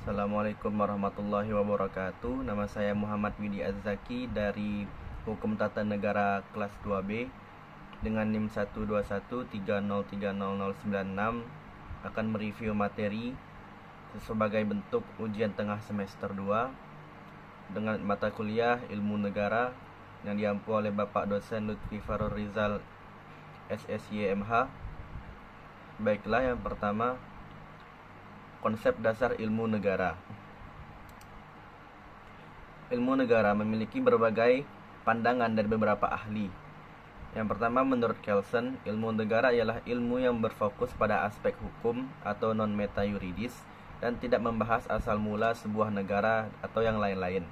Assalamualaikum warahmatullahi wabarakatuh. Nama saya Muhammad Widi Azzaki dari Hukum Tata Negara kelas 2B dengan NIM 12130300096 akan mereview materi sebagai bentuk ujian tengah semester 2 dengan mata kuliah Ilmu Negara yang diampu oleh Bapak dosen Lutfi Farul Rizal SSY MH. Baiklah, yang pertama, konsep dasar ilmu negara. Ilmu negara memiliki berbagai pandangan dari beberapa ahli. Yang pertama, menurut Kelsen, ilmu negara ialah ilmu yang berfokus pada aspek hukum atau non-meta yuridis dan tidak membahas asal mula sebuah negara atau yang lain-lain.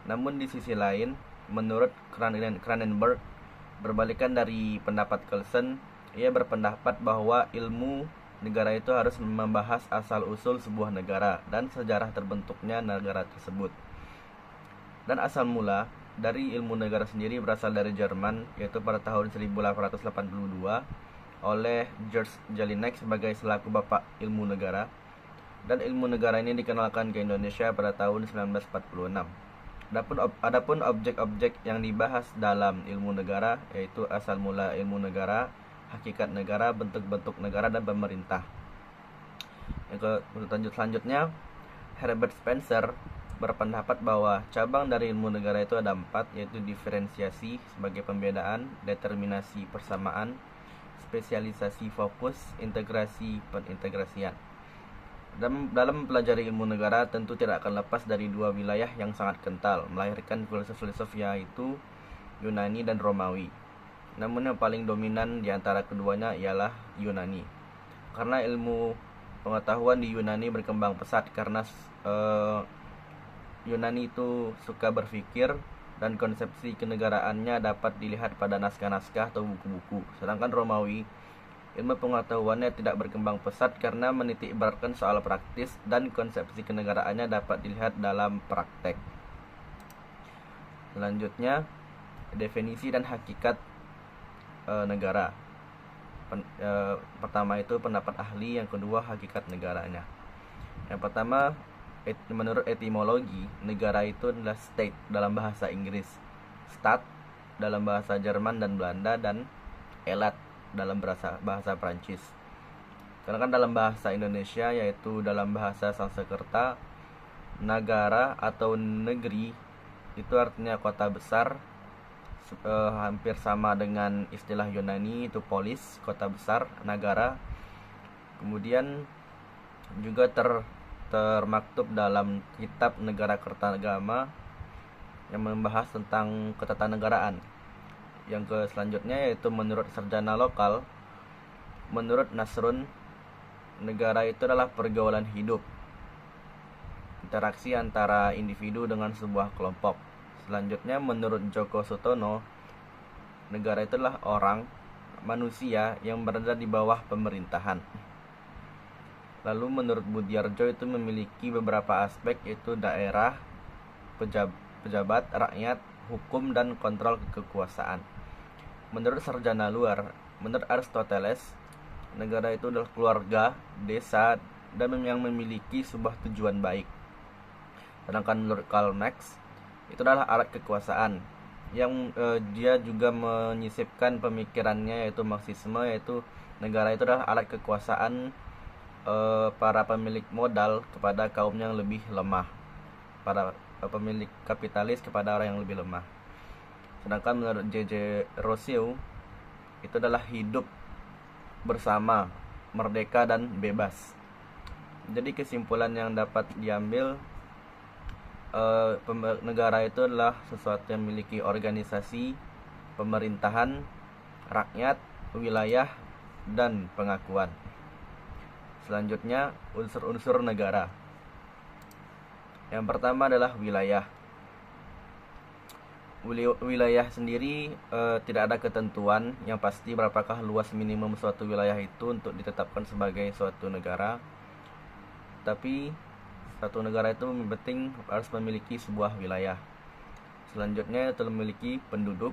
Namun di sisi lain, menurut Cranenberg, berbalikan dari pendapat Kelsen, ia berpendapat bahwa ilmu negara itu harus membahas asal-usul sebuah negara dan sejarah terbentuknya negara tersebut. Dan asal mula dari ilmu negara sendiri berasal dari Jerman, yaitu pada tahun 1882 oleh George Jelinek sebagai selaku bapak ilmu negara. Dan ilmu negara ini dikenalkan ke Indonesia pada tahun 1946. Adapun objek-objek yang dibahas dalam ilmu negara yaitu asal mula ilmu negara, hakikat negara, bentuk-bentuk negara, dan pemerintah. Selanjutnya, Herbert Spencer berpendapat bahwa cabang dari ilmu negara itu ada 4, yaitu diferensiasi sebagai pembedaan, determinasi persamaan, spesialisasi fokus, integrasi penintegrasian. Dalam mempelajari ilmu negara tentu tidak akan lepas dari dua wilayah yang sangat kental, melahirkan filsuf-filsuf yaitu Yunani dan Romawi. Namun yang paling dominan di antara keduanya ialah Yunani. Karena ilmu pengetahuan di Yunani berkembang pesat karena Yunani itu suka berpikir dan konsepsi kenegaraannya dapat dilihat pada naskah-naskah atau buku-buku. Sedangkan Romawi, ilmu pengetahuannya tidak berkembang pesat karena menitik beratkan soal praktis dan konsepsi kenegaraannya dapat dilihat dalam praktek. Selanjutnya, definisi dan hakikat negara. Pertama itu pendapat ahli, yang kedua hakikat negaranya. Yang pertama, menurut etimologi, negara itu adalah state dalam bahasa Inggris, stat dalam bahasa Jerman dan Belanda, dan elat dalam bahasa Prancis. Sedangkan dalam bahasa Indonesia, yaitu dalam bahasa Sanskerta, negara atau negeri itu artinya kota besar, hampir sama dengan istilah Yunani itu polis, kota besar, negara. Kemudian juga termaktub dalam kitab Negara Kertagama yang membahas tentang ketatanegaraan. Yang selanjutnya yaitu menurut sarjana lokal, menurut Nasrun, negara itu adalah pergaulan hidup, interaksi antara individu dengan sebuah kelompok. Selanjutnya menurut Djoko Sutono, negara itu adalah orang, manusia yang berada di bawah pemerintahan. Lalu menurut Budiarjo itu memiliki beberapa aspek, yaitu daerah, pejabat, rakyat, hukum, dan kontrol kekuasaan. Menurut sarjana luar, menurut Aristoteles, negara itu adalah keluarga, desa, dan yang memiliki sebuah tujuan baik. Sedangkan menurut Karl Marx, itu adalah alat kekuasaan yang dia juga menyisipkan pemikirannya yaitu Marxisme, yaitu negara itu adalah alat kekuasaan para pemilik modal kepada kaum yang lebih lemah, para pemilik kapitalis kepada orang yang lebih lemah. Sedangkan menurut J.J. Rousseau, itu adalah hidup bersama, merdeka, dan bebas. Jadi kesimpulan yang dapat diambil, negara itu adalah sesuatu yang memiliki organisasi, pemerintahan, rakyat, wilayah, dan pengakuan. Selanjutnya, unsur-unsur negara. Yang pertama adalah wilayah. Wilayah sendiri tidak ada ketentuan yang pasti berapakah luas minimum suatu wilayah itu untuk ditetapkan sebagai suatu negara. Tapi satu negara itu penting harus memiliki sebuah wilayah. Selanjutnya itu memiliki penduduk.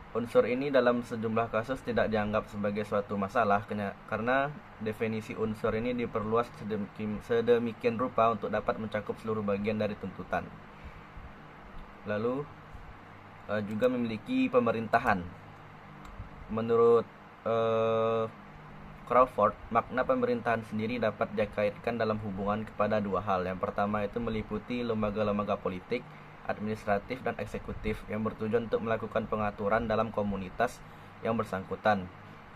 Unsur ini dalam sejumlah kasus tidak dianggap sebagai suatu masalah karena definisi unsur ini diperluas sedemikian rupa untuk dapat mencakup seluruh bagian dari tuntutan. Lalu juga memiliki pemerintahan. Menurut Crawford, makna pemerintahan sendiri dapat dikaitkan dalam hubungan kepada dua hal. Yang pertama itu meliputi lembaga-lembaga politik, administratif, dan eksekutif yang bertujuan untuk melakukan pengaturan dalam komunitas yang bersangkutan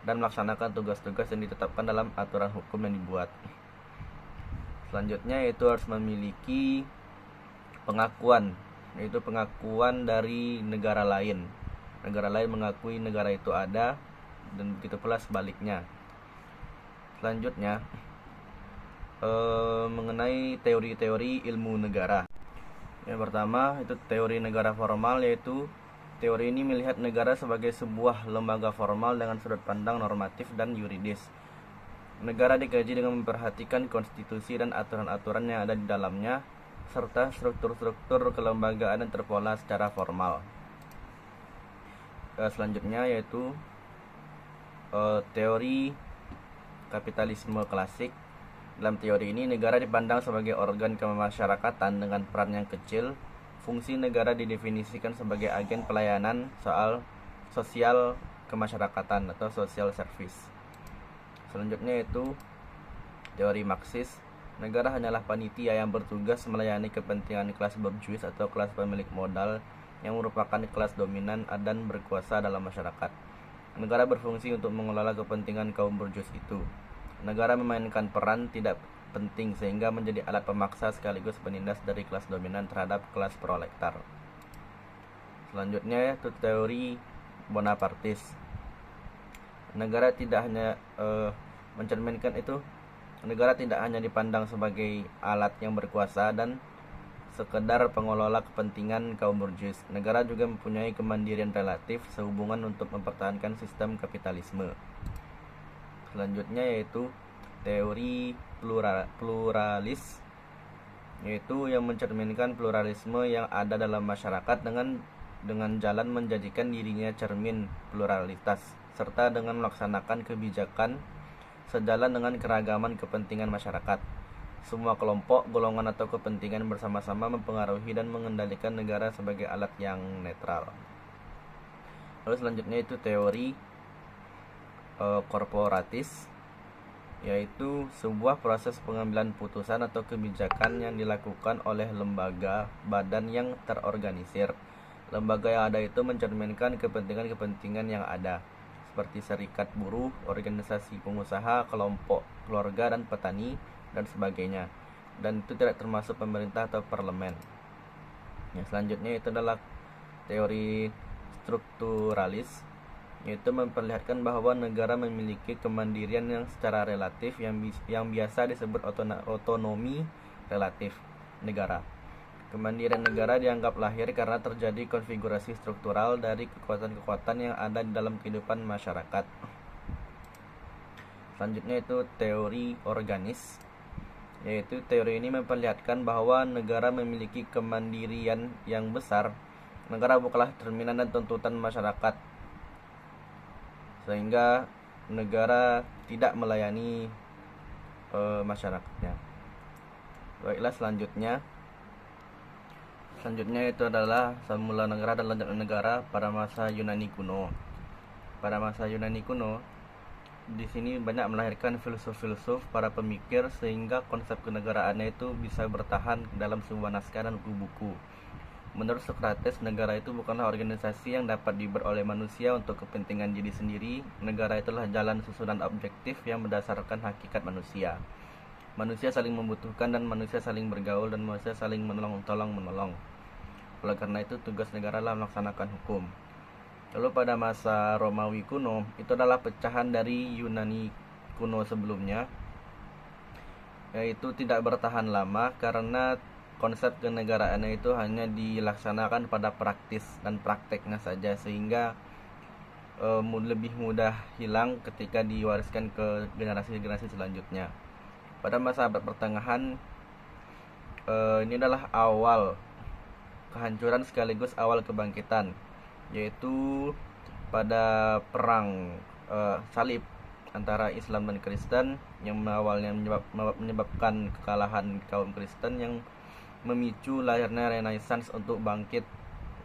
dan melaksanakan tugas-tugas yang ditetapkan dalam aturan hukum yang dibuat. Selanjutnya yaitu harus memiliki pengakuan, yaitu pengakuan dari negara lain. Negara lain mengakui negara itu ada, dan begitu pula sebaliknya. Selanjutnya mengenai teori-teori ilmu negara. Yang pertama itu teori negara formal, yaitu teori ini melihat negara sebagai sebuah lembaga formal dengan sudut pandang normatif dan yuridis. Negara dikaji dengan memperhatikan konstitusi dan aturan-aturan yang ada di dalamnya, serta struktur-struktur kelembagaan yang terpola secara formal. Selanjutnya yaitu teori kapitalisme klasik. Dalam teori ini, negara dipandang sebagai organ kemasyarakatan dengan peran yang kecil. Fungsi negara didefinisikan sebagai agen pelayanan sosial kemasyarakatan atau social service. Selanjutnya yaitu teori Marxis. Negara hanyalah panitia yang bertugas melayani kepentingan kelas borjuis atau kelas pemilik modal yang merupakan kelas dominan dan berkuasa dalam masyarakat. Negara berfungsi untuk mengelola kepentingan kaum borjuis itu. Negara memainkan peran tidak penting sehingga menjadi alat pemaksa sekaligus penindas dari kelas dominan terhadap kelas proletar. Selanjutnya yaitu teori Bonapartis. Negara tidak hanya negara tidak hanya dipandang sebagai alat yang berkuasa dan sekedar pengelola kepentingan kaum borjuis. Negara juga mempunyai kemandirian relatif sehubungan untuk mempertahankan sistem kapitalisme. Selanjutnya yaitu teori pluralis, yaitu yang mencerminkan pluralisme yang ada dalam masyarakat dengan jalan menjadikan dirinya cermin pluralitas serta dengan melaksanakan kebijakan sejalan dengan keragaman kepentingan masyarakat. Semua kelompok, golongan atau kepentingan bersama-sama mempengaruhi dan mengendalikan negara sebagai alat yang netral. Lalu selanjutnya itu teori korporatis, yaitu sebuah proses pengambilan putusan atau kebijakan yang dilakukan oleh lembaga badan yang terorganisir. Lembaga yang ada itu mencerminkan kepentingan-kepentingan yang ada, seperti serikat buruh, organisasi pengusaha, kelompok keluarga dan petani, dan sebagainya. Dan itu tidak termasuk pemerintah atau parlemen. Yang selanjutnya itu adalah teori strukturalis, yaitu memperlihatkan bahwa negara memiliki kemandirian yang secara relatif yang biasa disebut otonomi relatif negara. Kemandirian negara dianggap lahir karena terjadi konfigurasi struktural dari kekuatan-kekuatan yang ada di dalam kehidupan masyarakat. Selanjutnya itu teori organis, yaitu teori ini memperlihatkan bahwa negara memiliki kemandirian yang besar. Negara bukanlah cerminan dan tuntutan masyarakat, sehingga negara tidak melayani masyarakatnya. Baiklah, selanjutnya itu adalah Mula Negara dan Lanjut Negara pada masa Yunani kuno. Pada masa Yunani kuno, di sini banyak melahirkan filsuf-filsuf, para pemikir, sehingga konsep kenegaraannya itu bisa bertahan dalam sebuah naskah dan buku-buku. Menurut Socrates, negara itu bukanlah organisasi yang dapat dibuat oleh manusia untuk kepentingan diri sendiri. Negara itulah jalan susunan objektif yang berdasarkan hakikat manusia. Manusia saling membutuhkan dan manusia saling bergaul dan manusia saling menolong. Oleh karena itu, tugas negara adalah melaksanakan hukum. Lalu pada masa Romawi kuno, itu adalah pecahan dari Yunani kuno sebelumnya, yaitu tidak bertahan lama karena konsep kenegaraannya itu hanya dilaksanakan pada praktis dan prakteknya saja, sehingga lebih mudah hilang ketika diwariskan ke generasi-generasi selanjutnya. Pada masa abad pertengahan, ini adalah awal kehancuran sekaligus awal kebangkitan, yaitu pada perang salib antara Islam dan Kristen yang awalnya menyebabkan kekalahan kaum Kristen yang memicu lahirnya Renaissance untuk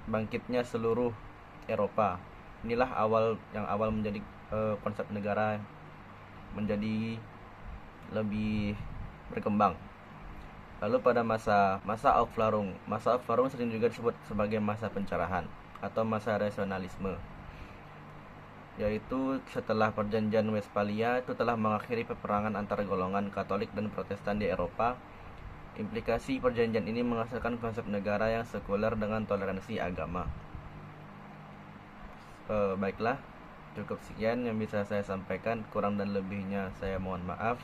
bangkitnya seluruh Eropa. Inilah awal menjadi konsep negara menjadi lebih berkembang. Lalu pada masa Aufklärung sering juga disebut sebagai masa pencerahan atau masa rasionalisme, yaitu setelah perjanjian Westphalia itu telah mengakhiri peperangan antara golongan Katolik dan Protestan di Eropa. Implikasi perjanjian ini menghasilkan konsep negara yang sekuler dengan toleransi agama. Baiklah, cukup sekian yang bisa saya sampaikan. Kurang dan lebihnya saya mohon maaf.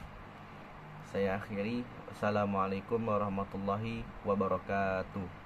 Saya akhiri. Assalamualaikum warahmatullahi wabarakatuh.